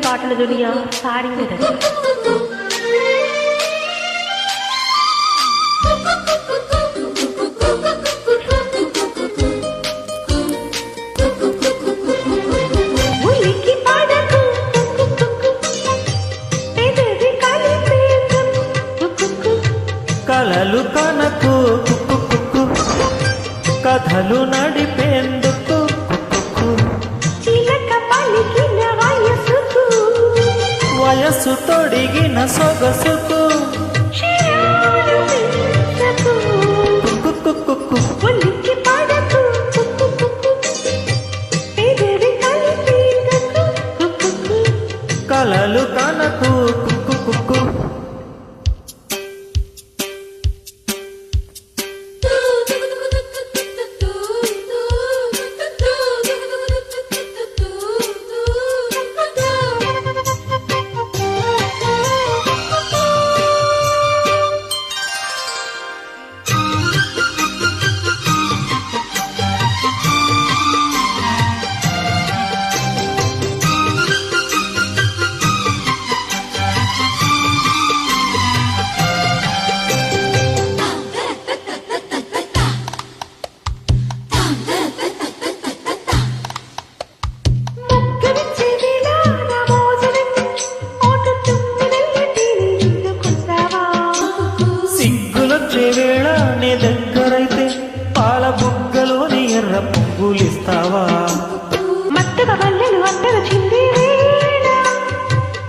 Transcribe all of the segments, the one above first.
పాటల దునియా సారింగదని కలలు కనకు కథలు నడిపేందుకు వయస్సు తొడిగిన సొగసుకు కలలు కనకు వేళ నీ దగ్గరైతే పాల బుగ్గలోని ఎర్ర పొంగులిస్తావా మత్తగా బల్లెలు అత్తగా చింది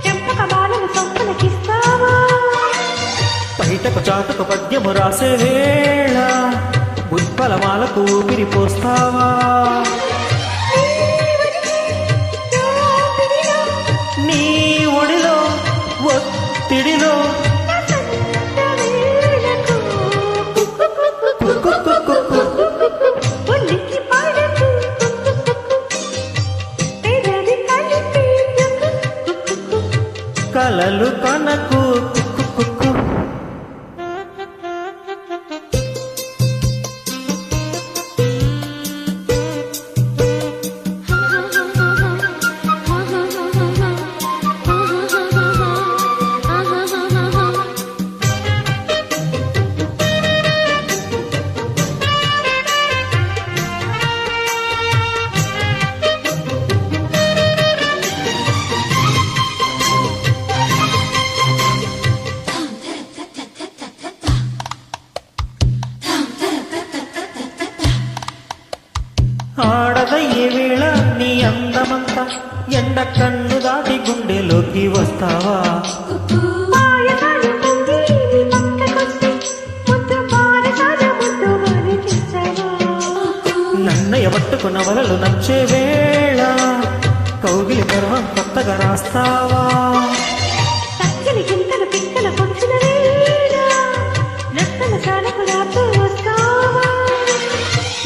చెంపక బాలను సొంతలకిస్తావా బయటకు చాటుకు పద్యము రాసే వేళ ఉత్పల మాలకు ఊపిరి పోస్తావా నీ ఒడిలో ఒత్తిడిలో కలలు కనకు ఆడదయ్యే వేళ నీ అందమంతా ఎండ కన్ను దాటి గుండెలోకి వస్తావా నన్నయ్య పట్టుకున్న వలలు నచ్చే వేళ కౌగిలి గర్వం కొత్తగా రాస్తావా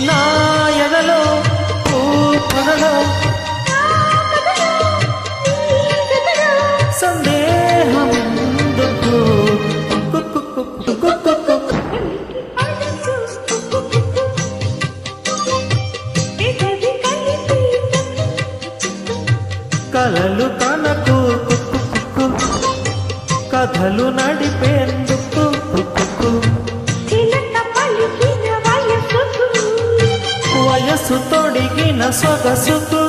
నా ఎదలో పూపదలో సందేహం ఎందుకు కలలు కనకు కథలు నడిపేందుకు వయస్సు తొడిగిన సొగసుకు